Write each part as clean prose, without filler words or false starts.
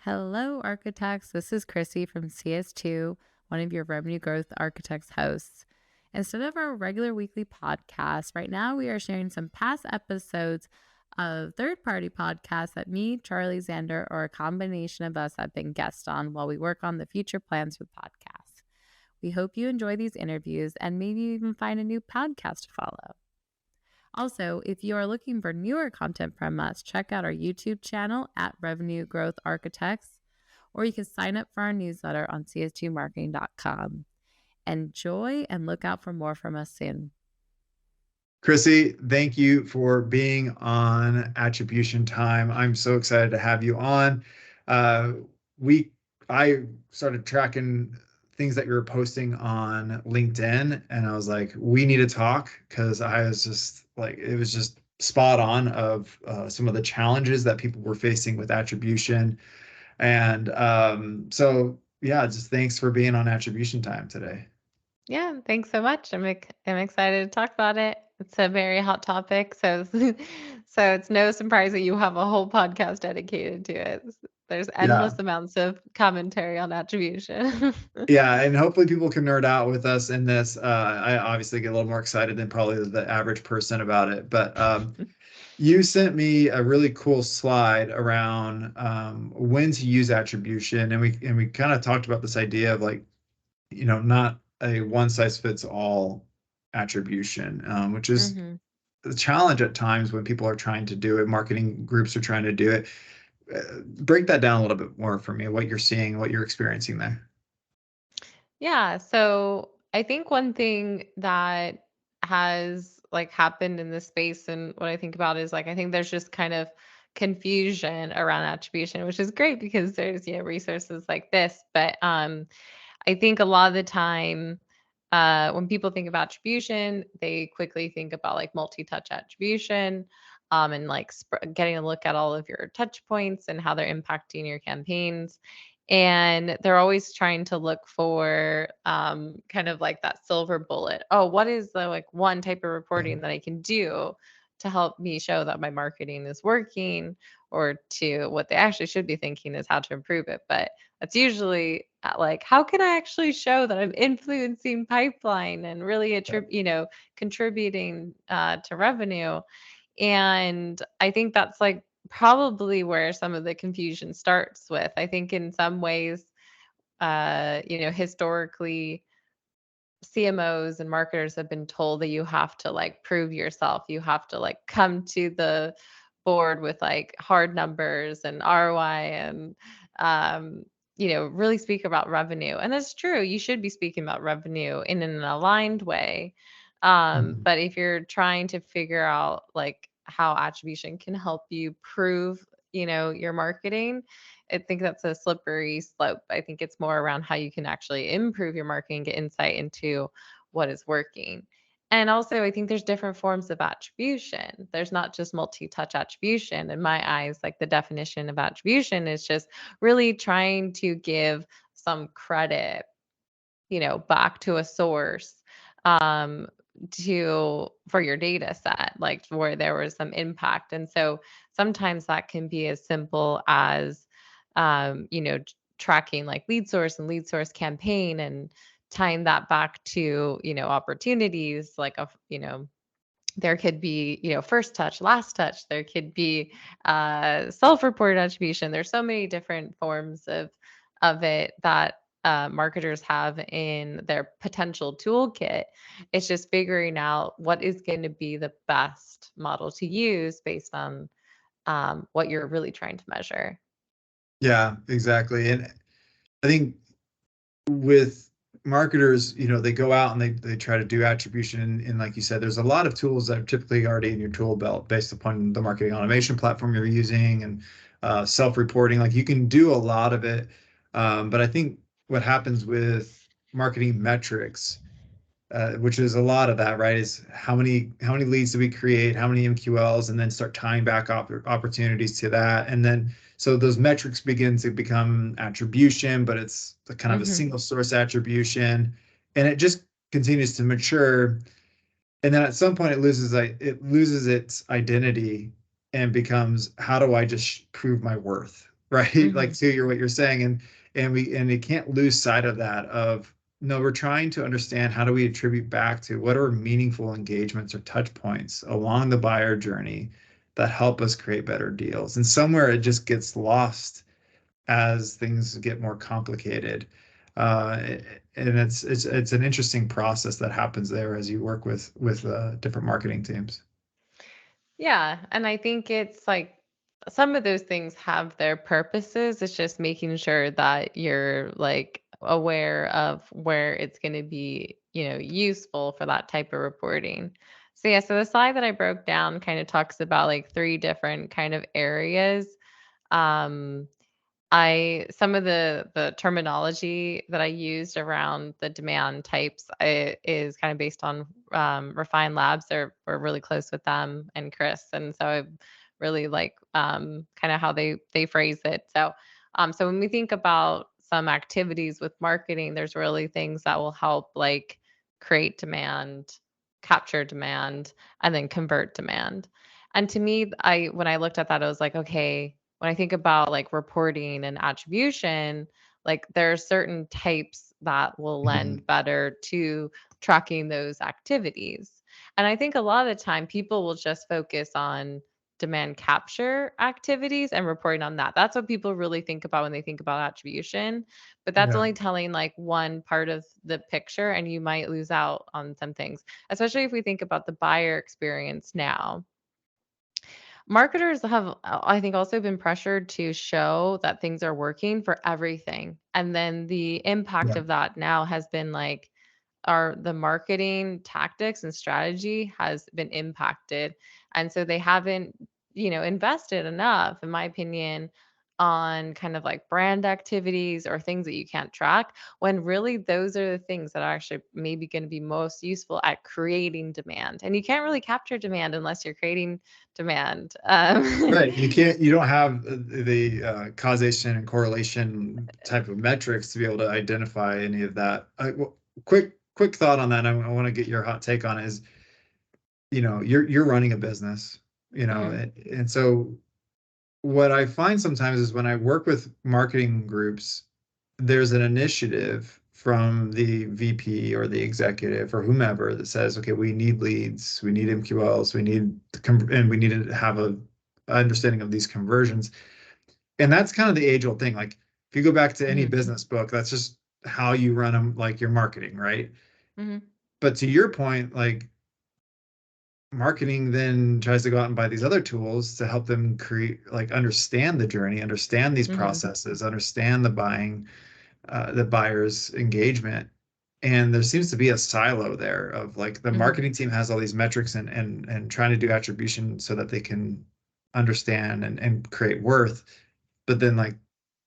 Hello, architects. This is Crissy from CS2, one of your Revenue Growth Architects hosts. Instead of our regular weekly podcast, right now we are sharing some past episodes of third-party podcasts that me, Charlie Zander, or a combination of us have been guests on while we work on the future plans for the podcast. We hope you enjoy these interviews and maybe even find a new podcast to follow. Also, if you are looking for newer content from us, check out our YouTube channel at Revenue Growth Architects, or you can sign up for our newsletter on cs2marketing.com. Enjoy and look out for more from us soon. Crissy, thank you for being on Attribution Time. I'm so excited to have you on. I started tracking things that you were posting on LinkedIn, and I was like, we need to talk, because I was just like, it was just spot on of some of the challenges that people were facing with attribution. And so, yeah, just thanks for being on Attribution Time today. Yeah, thanks so much. I'm excited to talk about it. It's a very hot topic, so so it's no surprise that you have a whole podcast dedicated to it. There's Yeah. endless amounts of commentary on attribution. Yeah, and hopefully people can nerd out with us in this. I obviously get a little more excited than probably the average person about it, but you sent me a really cool slide around when to use attribution, and we kind of talked about this idea of, like, not a one size fits all attribution, which is Mhm. the challenge at times when people are trying to do it, marketing groups are trying to do it. Break that down a little bit more for me, what you're seeing, what you're experiencing there. Yeah, so I think one thing that has like happened in this space and what I think about is like I think there's just kind of confusion around attribution, which is great because there's resources like this, but I think a lot of the time, when people think about attribution, they quickly think about like multi-touch attribution, and like getting a look at all of your touch points and how they're impacting your campaigns. And they're always trying to look for kind of like that silver bullet. Oh, what is the like one type of reporting that I can do to help me show that my marketing is working? Or to what they actually should be thinking is how to improve it. But that's usually like, how can I actually show that I'm influencing pipeline and really contributing to revenue? And I think that's like probably where some of the confusion starts with. I think in some ways, historically, CMOs and marketers have been told that you have to like prove yourself. You have to like come to the board with like hard numbers and ROI and really speak about revenue. And that's true. You should be speaking about revenue in an aligned way. Mhm. But if you're trying to figure out like how attribution can help you prove, your marketing, I think that's a slippery slope. I think it's more around how you can actually improve your marketing, get insight into what is working. And also, I think there's different forms of attribution. There's not just multi touch attribution. In my eyes, like the definition of attribution is just really trying to give some credit, back to a source, um, for your data set, like where there was some impact. And so sometimes that can be as simple as, tracking like lead source and lead source campaign and tying that back to, opportunities like there could be, first touch, last touch. There could be self-reported attribution. There's so many different forms of it that marketers have in their potential toolkit. It's just figuring out what is going to be the best model to use based on what you're really trying to measure. Yeah, exactly. And I think with marketers, they go out and they try to do attribution. And like you said, there's a lot of tools that are typically already in your tool belt based upon the marketing automation platform you're using, and self-reporting. Like, you can do a lot of it. But I think what happens with marketing metrics, which is a lot of that, right? Is how many leads do we create, how many MQLs, and then start tying back opportunities to that, and then so those metrics begin to become attribution, but it's a kind of a Hmm. single source attribution, and it just continues to mature, and then at some point it loses its identity and becomes, how do I just prove my worth? right? Like Mhm. to what you're saying, and we can't lose sight of that. Of no, we're trying to understand how do we attribute back to what are meaningful engagements or touch points along the buyer journey that help us create better deals. And somewhere it just gets lost as things get more complicated. Uh, and it's an interesting process that happens there as you work with different marketing teams. Yeah, and I think it's like some of those things have their purposes. It's just making sure that you're like aware of where it's going to be, useful for that type of reporting. So yeah, so the slide that I broke down kind of talks about like three different kind of areas. Um, I some of the terminology that I used around the demand types is kind of based on Refined Labs. We're really close with them and Chris, and so I really like kind of how they phrase it. So when we think about some activities with marketing, there's really things that will help like create demand, capture demand, and then convert demand. And to me, I when I looked at that, I was like, okay, when I think about like reporting and attribution, like there are certain types that will Mhm. lend better to tracking those activities. And I think a lot of the time people will just focus on demand capture activities and reporting on that. That's what people really think about when they think about attribution. But that's Yeah. only telling like one part of the picture, and you might lose out on some things, especially if we think about the buyer experience now. Marketers have, I think, also been pressured to show that things are working for everything. And then the impact Yeah. of that now has been like the marketing tactics and strategy has been impacted. And so they haven't, invested enough, in my opinion, on kind of like brand activities or things that you can't track, when really those are the things that are actually maybe going to be most useful at creating demand. And you can't really capture demand unless you're creating demand. Right. You don't have the causation and correlation type of metrics to be able to identify any of that. Quick thought on that. I want to get your hot take on it is, you're running a business, Mhm, and so what I find sometimes is when I work with marketing groups, there's an initiative from the VP or the executive or whomever that says, okay, we need leads, we need MQLs, and we need to have a understanding of these conversions. And that's kind of the age old thing. Like if you go back to any mhm, business book, that's just how you run them, like your marketing, right? mhm, But to your point, like marketing then tries to go out and buy these other tools to help them create, like understand the journey, understand these mhm, processes, understand the buyer's engagement. And there seems to be a silo there of like the mhm, marketing team has all these metrics and trying to do attribution so that they can understand and create worth. But then like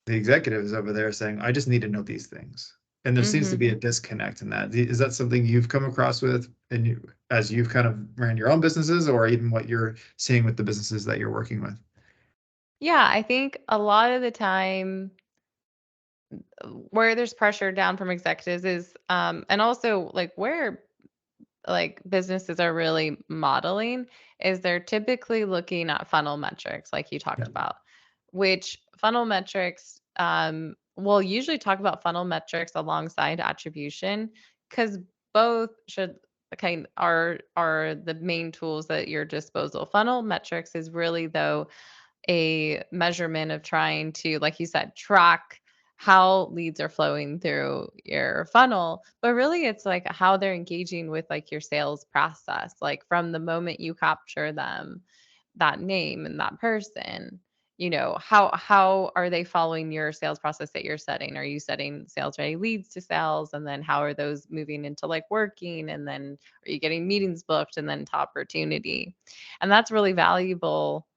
the executive is over there saying, I just need to know these things. And there seems to mhm. be a disconnect in that. Is that something you've come across with and as you've kind of ran your own businesses or even what you're seeing with the businesses that you're working with? Yeah, I think a lot of the time where there's pressure down from executives is, and also like where like businesses are really modeling is they're typically looking at funnel metrics, like you Yeah. talked about, which funnel metrics, we'll usually talk about funnel metrics alongside attribution because both should kind are the main tools at your disposal. Funnel metrics is really though a measurement of trying to, like you said, track how leads are flowing through your funnel, but really it's like how they're engaging with like your sales process, like from the moment you capture them, that name and that person, how are they following your sales process that you're setting? Are you setting sales ready leads to sales, and then how are those moving into like working, and then are you getting meetings booked and then to opportunity? And that's really valuable,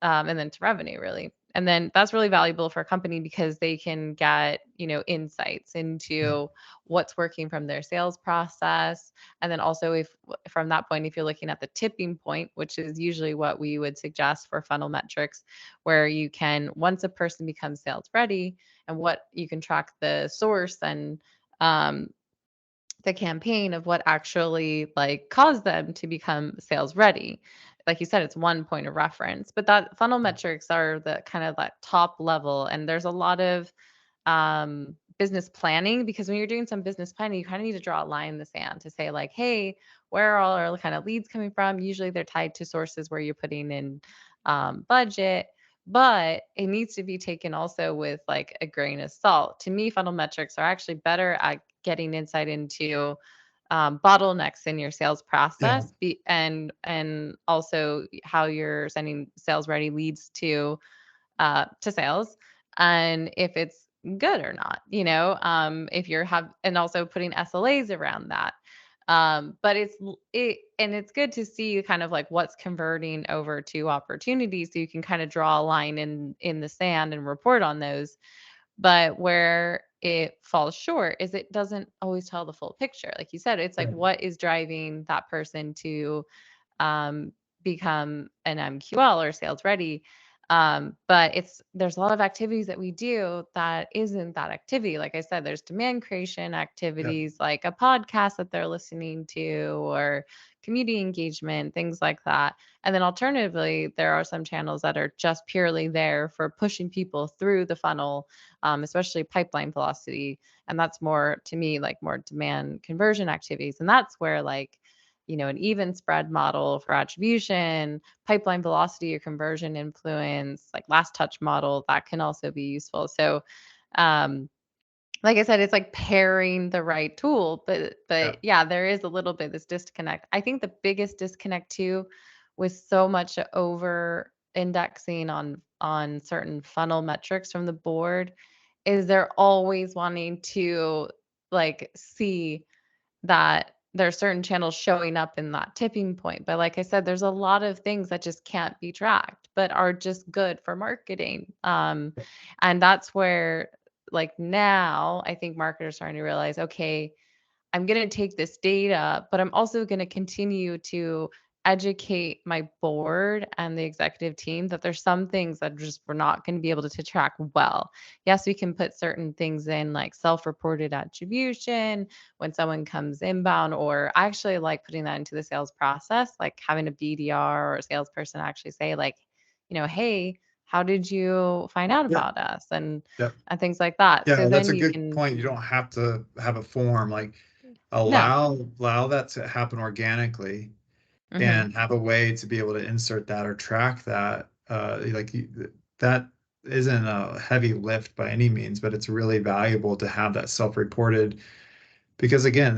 and then to revenue really. And then that's really valuable for a company because they can get, insights Yeah. into what's working from their sales process. And then also if from that point, if you're looking at the tipping point, which is usually what we would suggest for funnel metrics, where you can, once a person becomes sales ready and what you can track the source and um, the campaign of what actually like caused them to become sales ready. like you said, it's one point of reference, but that funnel metrics are the kind of that top level. And there's a lot of business planning, because when you're doing some business planning, you kind of need to draw a line in the sand to say like, hey, where are all our kind of leads coming from? Usually they're tied to sources where you're putting in budget, but it needs to be taken also with like a grain of salt. To me, funnel metrics are actually better at getting insight into bottlenecks in your sales process, and also how you're sending sales ready leads to sales, and if it's good or not, if you're and also putting SLAs around that. But it's good to see kind of like what's converting over to opportunities, so you can kind of draw a line in the sand and report on those. But where it falls short is it doesn't always tell the full picture. Like you said, it's like, what is driving that person to um, become an MQL or sales ready? But there's a lot of activities that we do that isn't that activity. Like I said, there's demand creation activities, like a podcast that they're listening to, or community engagement, things like that. And then alternatively, there are some channels that are just purely there for pushing people through the funnel, especially pipeline velocity. And that's more, to me, like more demand conversion activities. And that's where like, an even spread model for attribution, pipeline velocity or conversion influence, like last touch model, that can also be useful. So, like I said, it's like pairing the right tool, but yeah, there is a little bit this disconnect. I think the biggest disconnect too, with so much over indexing on certain funnel metrics from the board, is they're always wanting to like see that there are certain channels showing up in that tipping point. But like I said, there's a lot of things that just can't be tracked, but are just good for marketing. And that's where, like now, I think marketers are starting to realize, okay, I'm going to take this data, but I'm also going to continue to educate my board and the executive team that there's some things that just we're not going to be able to track well. Yes, we can put certain things in like self-reported attribution when someone comes inbound, or I actually like putting that into the sales process, like having a BDR or a salesperson actually say like, hey, how did you find out about us? And things like that. So That's then a you good can, point. You don't have to have a form. Like no. allow that to happen organically, Mm-hmm. and have a way to be able to insert that or track that. That isn't a heavy lift by any means, but it's really valuable to have that self-reported, because again,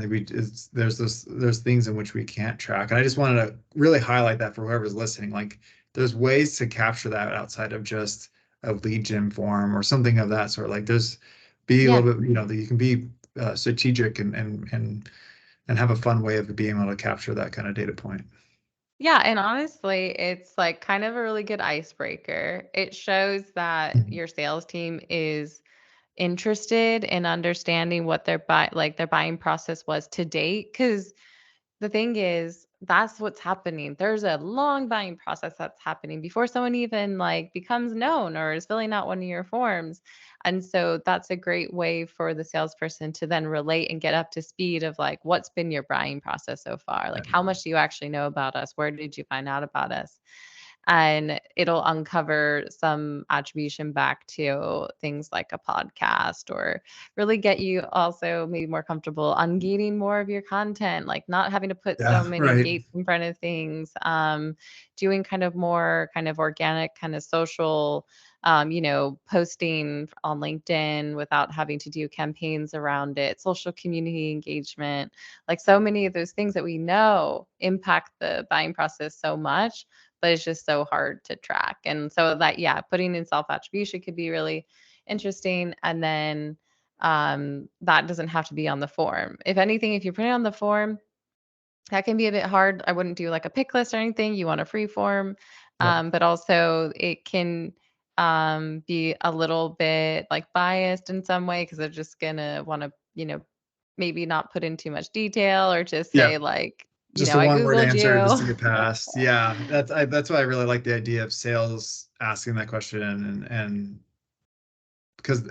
there's things in which we can't track. And I just wanted to really highlight that for whoever's listening. Like there's ways to capture that outside of just a lead gen form or something of that sort. Like there's be a Yeah. little bit, that you can be strategic and have a fun way of being able to capture that kind of data point. Yeah, and honestly, it's like kind of a really good icebreaker. It shows that your sales team is interested in understanding what their buying process was to date. Because the thing is, that's what's happening. There's a long buying process that's happening before someone even like becomes known or is filling out one of your forms. And so that's a great way for the salesperson to then relate and get up to speed of like, what's been your buying process so far? Like, how much do you actually know about us? Where did you find out about us? And it'll uncover some attribution back to things like a podcast, or really get you also maybe more comfortable ungating more of your content, like not having to put so many gates in front of things, doing kind of more kind of organic kind of social, posting on LinkedIn without having to do campaigns around it, social community engagement, like so many of those things that we know impact the buying process so much, but it's just so hard to track. And so that, yeah, putting in self attribution could be really interesting. And then that doesn't have to be on the form. If anything, if you put it on the form, that can be a bit hard. I wouldn't do like a pick list or anything. You want a free form. But also it can be a little bit like biased in some way, because they're just going to want to, maybe not put in too much detail, or just say like, Just a I one-word Googled answer just to you. get past. Yeah, that's why I really like the idea of sales asking that question, and because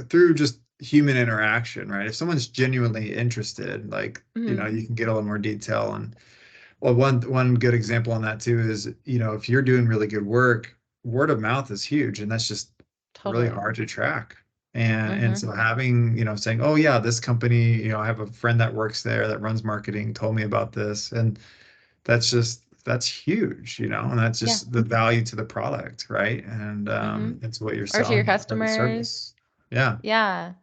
through just human interaction, right? If someone's genuinely interested, like Mhm. you can get a little more detail. And Well, one good example on that too is, if you're doing really good work, word of mouth is huge, and that's just really Totally. hard to track. And Mm-hmm. so having, saying, oh yeah, this company, I have a friend that works there that runs marketing, told me about this, and that's huge, and that's Yeah. just the value to the product, right? And Mm-hmm. it's what you're Or to your selling or the customers. service. Yeah. Yeah.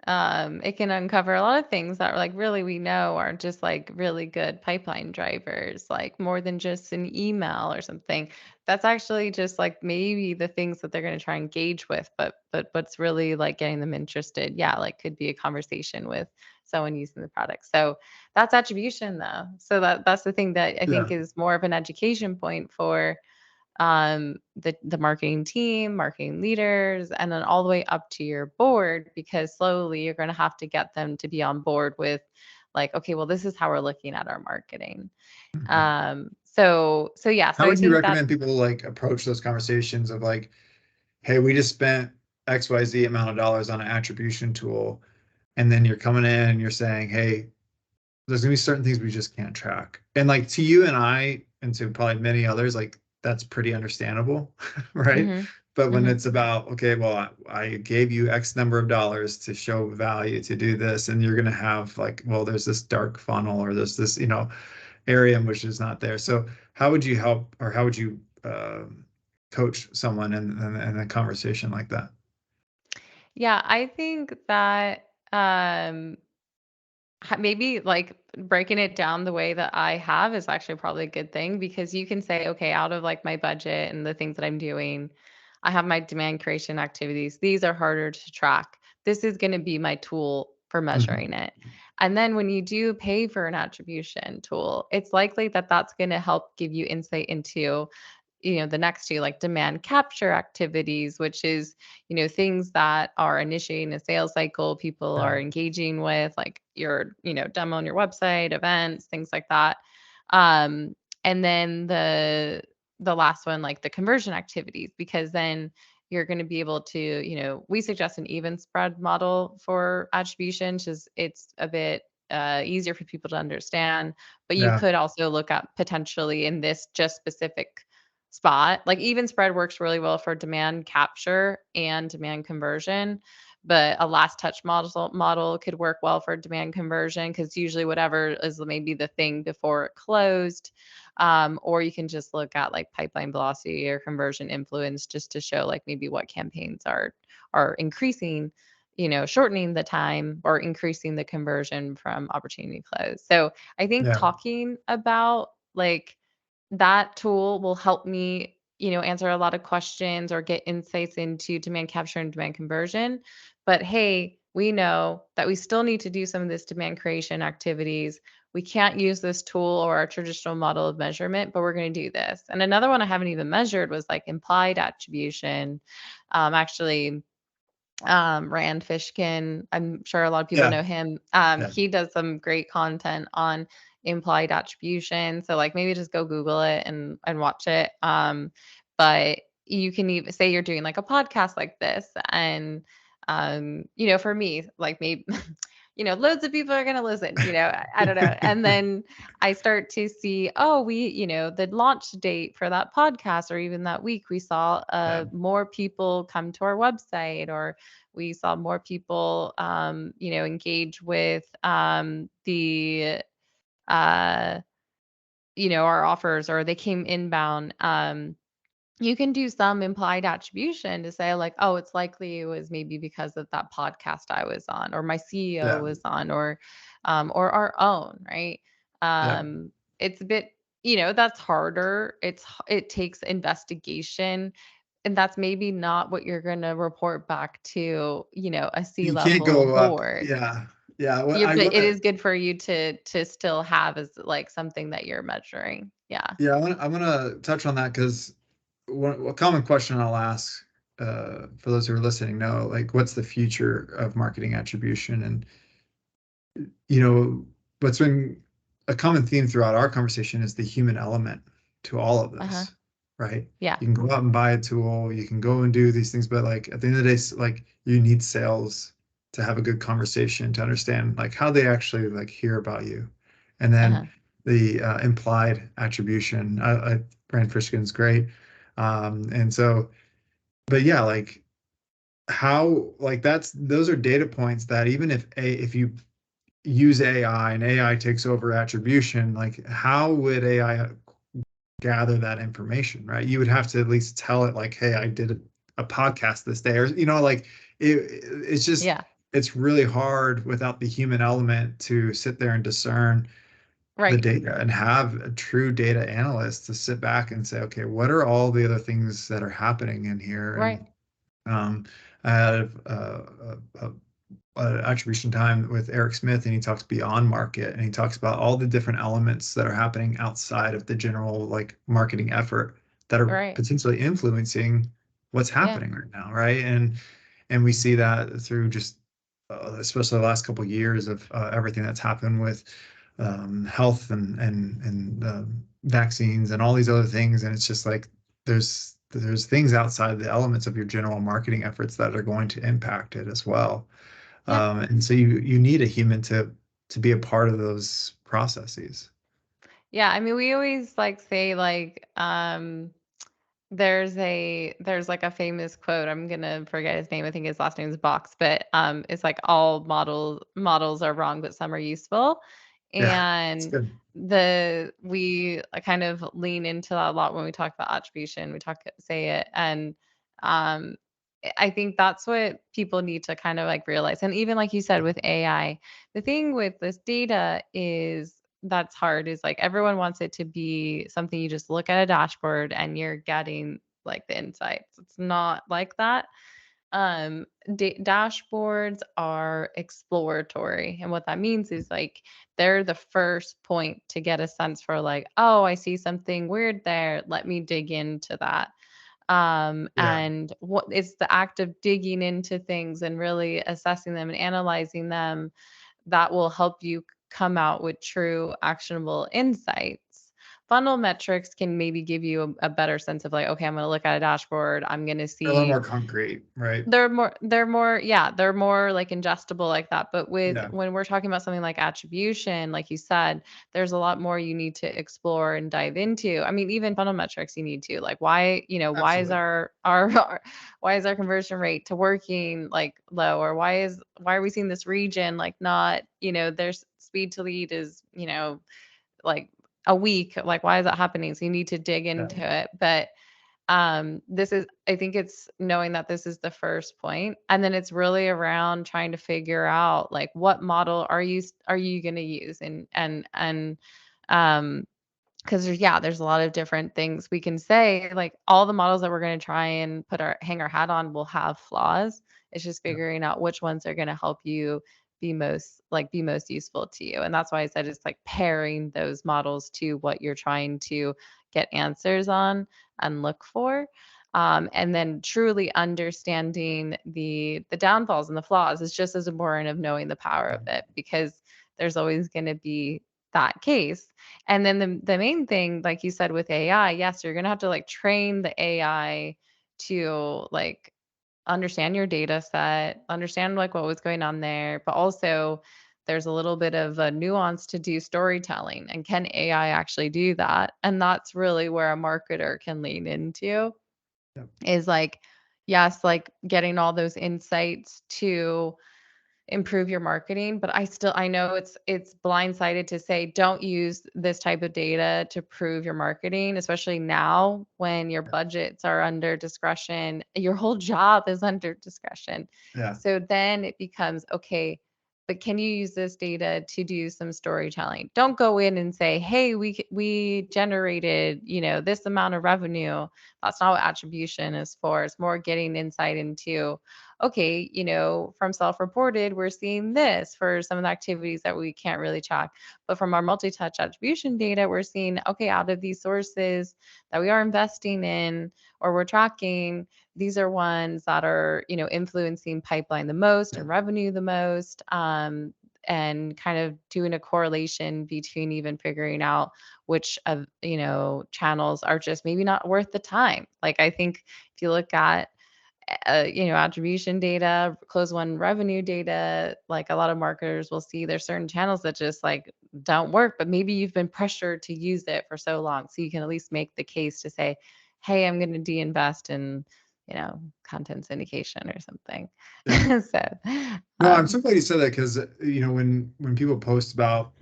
It can uncover a lot of things that like really we know are just like really good pipeline drivers, like more than just an email or something. That's actually just like maybe the things that they're going to try and engage with, but what's really like getting them interested, yeah, like could be a conversation with someone using the product. So that's attribution though. So that's the thing that I Yeah. think is more of an education point for the marketing team, marketing leaders, and then all the way up to your board, because slowly you're going to have to get them to be on board with like, okay, well, this is how we're looking at our marketing. Mhm. So yeah, so How I would you think that recommend people like approach those conversations of like, hey, we just spent XYZ amount of dollars on an attribution tool, and then you're coming in and you're saying, hey, there's gonna be certain things we just can't track. And like to you and I, and to probably many others, like that's pretty understandable, right? hmm But when hmm it's about, okay, well, I gave you X number of dollars to show value to do this, and you're gonna have like, well, there's this dark funnel or there's this, area in which is not there. So how would you help, or how would you coach someone in a conversation like that? yeah, I think that maybe like breaking it down the way that I have is actually probably a good thing, because you can say, okay, out of like my budget and the things that I'm doing, I have my demand creation activities. These are harder to track. This is going to be my tool for Mhm. measuring it. And then when you do pay for an attribution tool, it's likely that that's going to help give you insight into the next two, like demand capture activities, which is things that are initiating a sales cycle, people Yeah, are engaging with, like your demo on your website, events, things like that. And then the last one, like the conversion activities, because then you're going to be able to, we suggest an even spread model for attribution, because it's a bit easier for people to understand. But you yeah, could also look at potentially in this just specific spot. Like even spread works really well for demand capture and demand conversion, but a last touch model could work well for demand conversion, because usually whatever is maybe the thing before it closed. Or you can just look at like pipeline velocity or conversion influence, just to show like maybe what campaigns are increasing, shortening the time or increasing the conversion from opportunity to close. So I think yeah, talking about like that tool will help me, answer a lot of questions or get insights into demand capture and demand conversion. But hey, we know that we still need to do some of this demand creation activities. We can't use this tool or our traditional model of measurement, but we're going to do this. And another one I haven't even measured was like implied attribution. Actually, Rand Fishkin. I'm sure a lot of people yeah, know him. yeah. He does some great content on implied attribution. So like maybe just go Google it and watch it. But you can even say you're doing like a podcast like this, and for me, like maybe loads of people are going to listen, I don't know. And then I start to see, oh, the launch date for that podcast, or even that week, we saw Yeah, more people come to our website, or we saw more people, engage with uh, our offers, or they came inbound. You can do some implied attribution to say like, oh, it's likely it was maybe because of that podcast I was on, or my CEO yeah, was on, or our own, right? yeah. It's a bit, that's harder. It takes investigation, and that's maybe not what you're going to report back to, a You can't C-level go up. board. Yeah, yeah. Well, Yeah, I but want it to. is good for you to still have as like something that you're measuring. Yeah. Yeah, I want to touch on that because a common question I'll ask for those who are listening know, like, what's the future of marketing attribution? And what's been a common theme throughout our conversation is the human element to all of Uh-huh. this, right? Yeah. You can go out and buy a tool, you can go and do these things, but like at the end of the day, like you need sales to have a good conversation to understand like how they actually like hear about you. And then Uh-huh. implied attribution. Brand Frischkin's great. And so, but yeah, like how, like those are data points that even if you use AI and AI takes over attribution, like how would AI gather that information, right? You would have to at least tell it like, hey, I did a podcast this day, or like it's just Yeah. it's really hard without the human element to sit there and discern the Right. data and have a true data analyst to sit back and say, okay, what are all the other things that are happening in here? Right. And I had attribution time with Eric Smith, and he talks beyond market, and he talks about all the different elements that are happening outside of the general like marketing effort that are Right. potentially influencing what's Yeah. happening right now, right? And we see that through just especially the last couple of years of everything that's happened with health and vaccines and all these other things, and it's just like there's things outside the elements of your general marketing efforts that are going to impact it as well. Yeah. And so you need a human to be a part of those processes. Yeah. I mean, we always like say like there's like a famous quote. I'm gonna forget his name. I think his last name is Box, but it's like all models are wrong, but some are useful. Yeah, it's And good. we kind of lean into that a lot when we talk about attribution. We say it, and um, I think that's what people need to kind of like realize. And even like you said with AI, the thing with this data is that's hard is like everyone wants it to be something you just look at a dashboard and you're getting like the insights. It's not like that. Dashboards are exploratory, and what that means is like they're the first point to get a sense for like, oh, I see something weird there, let me dig into that. Yeah, And what it's the act of digging into things and really assessing them and analyzing them that will help you come out with true actionable insights. Funnel metrics can maybe give you a better sense of like, okay, I'm going to look at a dashboard. I'm going to they're a little see more concrete, right? they're more like ingestible like that. But with Yeah, when we're talking about something like attribution, like you said, there's a lot more you need to explore and dive into. I mean, even funnel metrics you need to like why, why is absolutely. why is our conversion rate to working like low, or why are we seeing this region like not, their speed to lead is, like a week, like why is that happening? So you need to dig Yeah. into it. But this is I think it's knowing that this is the first point, and then it's really around trying to figure out like what model are you going to use, and um because there's a lot of different things we can say. Like all the models that we're going to try and hang our hat on will have flaws. It's just Yeah. figuring out which ones are going to help you be most useful to you. And that's why I said it's like pairing those models to what you're trying to get answers on and look for. And then truly understanding the downfalls and the flaws is just as important of knowing the power of it, because there's always going to be that case. And then the main thing, like you said with AI, yes, you're gonna have to like train the AI to like understand your data set, understand like what was going on there, but also there's a little bit of a nuance to do storytelling. And can AI actually do that? And that's really where a marketer can lean into Yeah. is like, yes, like getting all those insights to improve your marketing. But I know it's blindsided to say don't use this type of data to prove your marketing, especially now when your budgets are under discretion, your whole job is under discretion. Yeah. So then it becomes okay, but can you use this data to do some storytelling? Don't go in and say, hey, we generated, this amount of revenue. That's not what attribution is for. It's more getting insight into, okay, from self-reported, we're seeing this for some of the activities that we can't really track. But from our multi-touch attribution data, we're seeing, okay, out of these sources that we are investing in or we're tracking, these are ones that are, influencing pipeline the most and revenue the most. And kind of doing a correlation between even figuring out which of, channels are just maybe not worth the time. Like I think if you look at attribution data, close one revenue data, like a lot of marketers will see there's certain channels that just like don't work, but maybe you've been pressured to use it for so long. So you can at least make the case to say, hey, I'm going to de-invest in, content syndication or something. Yeah. So, No, I'm so glad you said that because when people post about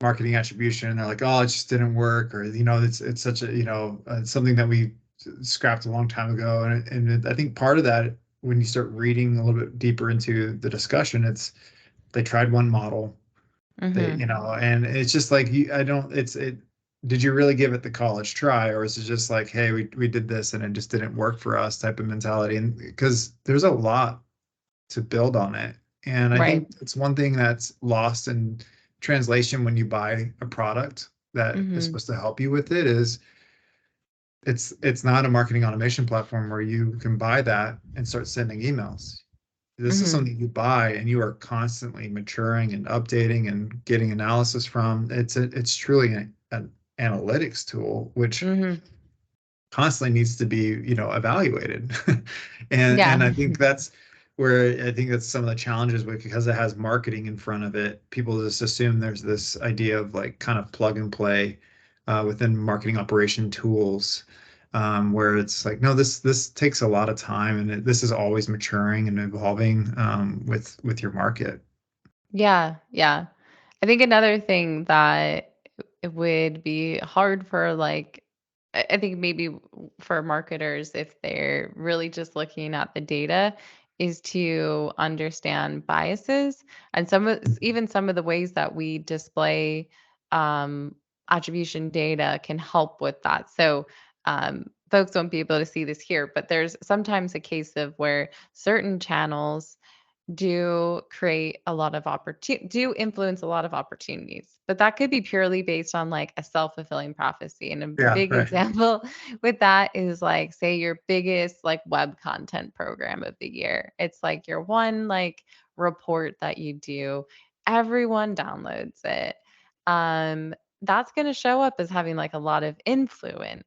marketing attribution and they're like, oh, it just didn't work, or it's such a it's something that we scrapped a long time ago, and I think part of that, when you start reading a little bit deeper into the discussion, it's they tried one model, they mhm, and it's just like I don't it did you really give it the college try, or is it just like, hey, we did this and it just didn't work for us type of mentality? And because there's a lot to build on it. And I right. think it's one thing that's lost in translation when you buy a product that is Mhm, supposed to help you with it is it's not a marketing automation platform where you can buy that and start sending emails. This is mhm, something you buy and you are constantly maturing and updating and getting analysis from. It's truly an analytics tool, which mhm. constantly needs to be evaluated. And Yeah. I think that's where I think that's some of the challenges with, because it has marketing in front of it, people just assume there's this idea of like kind of plug and play within marketing operation tools, where it's like, no, this takes a lot of time, and this is always maturing and evolving with your market. Yeah, yeah. I think another thing that it would be hard for like I think maybe for marketers if they're really just looking at the data is to understand biases and even some of the ways that we display um, attribution data can help with that. So folks won't be able to see this here, but there's sometimes a case of where certain channels do create a lot of opportunity do influence a lot of opportunities, but that could be purely based on like a self-fulfilling prophecy. And a Yeah, big right. example with that is like say your biggest like web content program of the year. It's like your one like report that you do, everyone downloads it. That's going to show up as having like a lot of influence.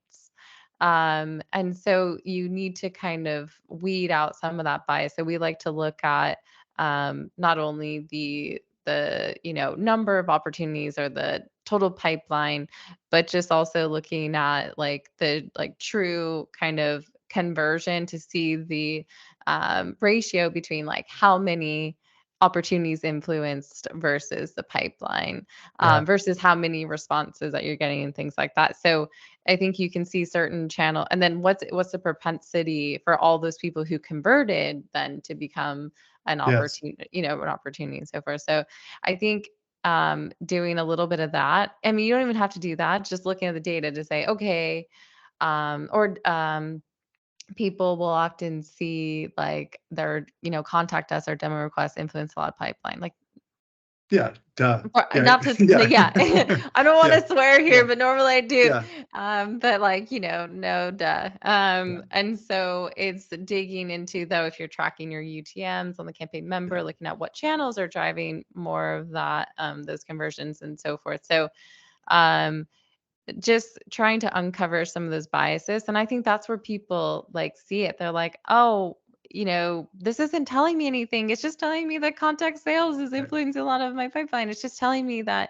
And so you need to kind of weed out some of that bias. So we like to look at not only the number of opportunities or the total pipeline, but just also looking at like the like true kind of conversion to see the ratio between like how many opportunities influenced versus the pipeline Yeah. versus how many responses that you're getting and things like that. So I think you can see certain channel and then what's the propensity for all those people who converted then to become an Yes. opportunity, an opportunity and so forth. So I think doing a little bit of that. I mean, you don't even have to do that. Just looking at the data to say, okay, or people will often see like their, contact us or demo requests influence a lot of pipeline. Like Yeah. Duh. Yeah. Not to Yeah. yeah. I don't Yeah. wanna swear here, Yeah. but normally I do. Yeah. But like, no duh. Yeah. And so it's digging into though, if you're tracking your UTMs on the campaign member, Yeah. looking at what channels are driving more of that, those conversions and so forth. So um just trying to uncover some of those biases. And I think that's where people like see it. They're like, oh, this isn't telling me anything. It's just telling me that contact sales is Right. influencing a lot of my pipeline. It's just telling me that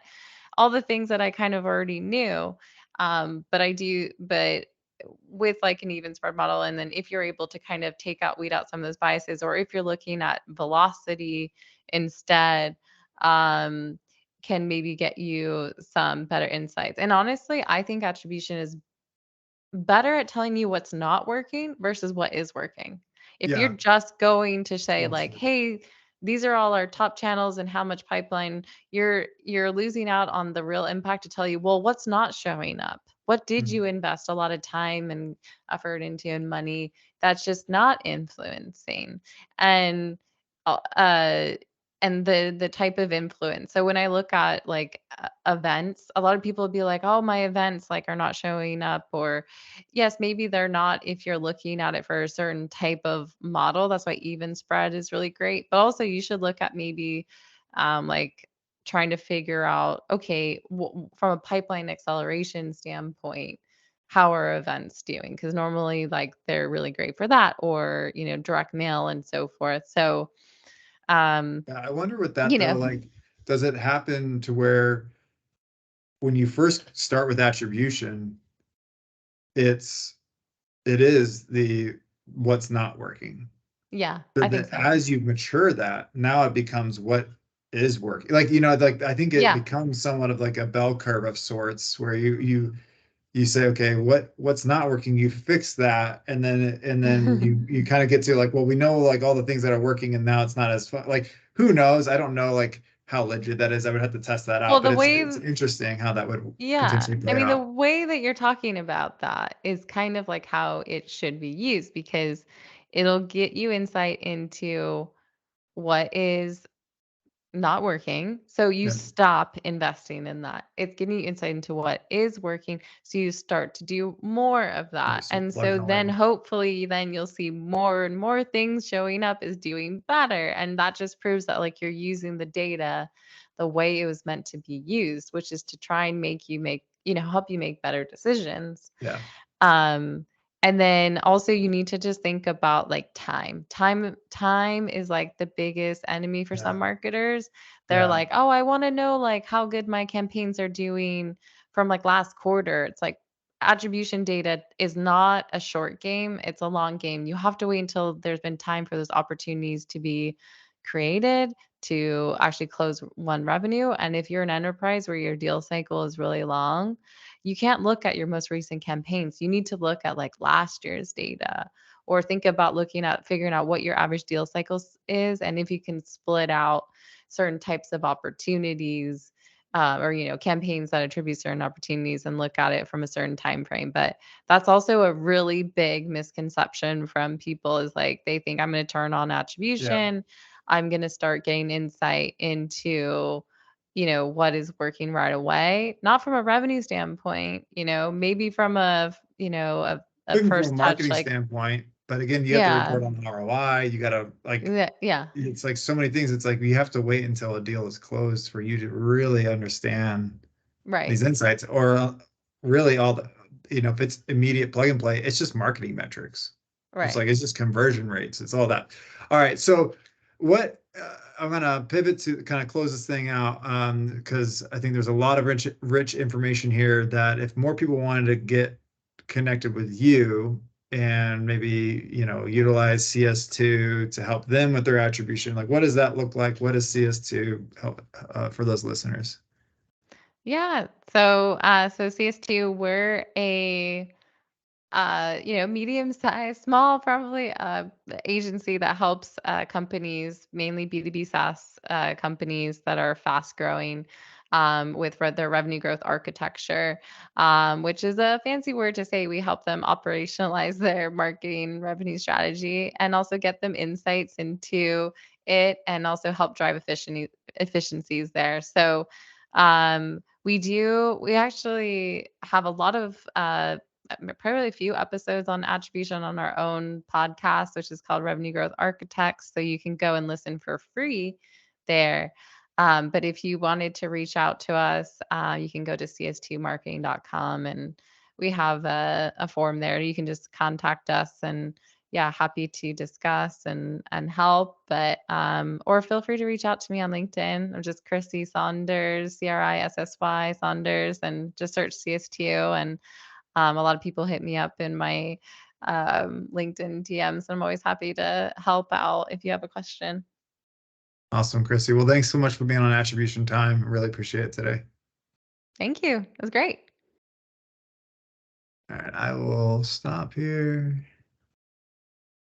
all the things that I kind of already knew. But with like an even spread model, and then if you're able to kind of weed out some of those biases, or if you're looking at velocity instead, um, can maybe get you some better insights. And honestly, I think attribution is better at telling you what's not working versus what is working. If you're Yeah. just going to say Well like, said. "Hey, these are all our top channels and how much pipeline," you're losing out on the real impact to tell you, "Well, what's not showing up? What did Mhm. you invest a lot of time and effort into and money that's just not influencing?" And uh uh, and the type of influence. So when I look at like events, a lot of people will be like, "Oh, my events like are not showing up," or yes, maybe they're not if you're looking at it for a certain type of model. That's why even spread is really great. But also, you should look at maybe like trying to figure out, okay, from a pipeline acceleration standpoint, how are events doing? Because normally, like, they're really great for that, or direct mail and so forth. So, um, Yeah, I wonder with that you though, know, like, does it happen to where when you first start with attribution, it is the what's not working. Yeah, So I think that so. as you mature that, now it becomes what is working. Like, like I think it Yeah. becomes somewhat of like a bell curve of sorts where you say, okay, what's not working, you fix that, and then you kind of get to like, well, we know like all the things that are working, and now it's not as fun. Like, who knows? I don't know like how legit that is. I would have to test that Well, out, but the it's way interesting how that would Yeah. potentially I play mean, the out. way that you're talking about that is kind of like how it should be used because it'll get you insight into what is not working. So you Yeah, stop investing in that. It's giving you insight into what is working. So you start to do more of that. just And plug so it all then in. hopefully then you'll see more and more things showing up as doing better. And that just proves that like you're using the data the way it was meant to be used, which is to try and make you make, help you make better decisions. Yeah, Um, and then also you need to just think about like time. Time is like the biggest enemy for some yeah, marketers. They're yeah, like, "Oh, I want to know like how good my campaigns are doing from like last quarter." It's like attribution data is not a short game, it's a long game. You have to wait until there's been time for those opportunities to be created to actually close one revenue. And if you're an enterprise where your deal cycle is really long, you can't look at your most recent campaigns. You need to look at like last year's data or think about looking at figuring out what your average deal cycles is and if you can split out certain types of opportunities or campaigns that attribute certain opportunities and look at it from a certain time frame. But that's also a really big misconception from people is like they think I'm going to turn on yeah. attribution, I'm going to start getting insight into what is working right away, not from a revenue standpoint, maybe from a Looking from a first touch, marketing like, standpoint, but again, you have to yeah, report on ROI. You got to like, yeah, yeah, it's like so many things. It's like you have to wait until a deal is closed for you to really understand right, these insights, or really all the, if it's immediate plug and play, it's just marketing metrics. right. It's just conversion rates. It's all that. All right. So what I'm gonna pivot to kind of close this thing out, because I think there's a lot of rich information here that if more people wanted to get connected with you and maybe utilize CS2 to help them with their attribution, like what does that look like? What does CS2 help for those listeners? Yeah. So CS2, we're a medium sized, small, probably agency that helps companies, mainly B2B SaaS companies that are fast growing with their revenue growth architecture, which is a fancy word to say we help them operationalize their marketing revenue strategy and also get them insights into it and also help drive efficiencies there. So we actually have a lot of probably a few episodes on attribution on our own podcast, which is called Revenue Growth Architects. So you can go and listen for free there. But if you wanted to reach out to us, you can go to cs2marketing.com and we have a form there. You can just contact us and yeah, happy to discuss and help. But or feel free to reach out to me on LinkedIn. I'm just Crissy Saunders, Crissy Saunders, and just search CS2 and a lot of people hit me up in my LinkedIn DMs, and I'm always happy to help out if you have a question. Awesome, Crissy. Well, thanks so much for being on Attribution Time. Really appreciate it today. Thank you. It was great. All right, I will stop here.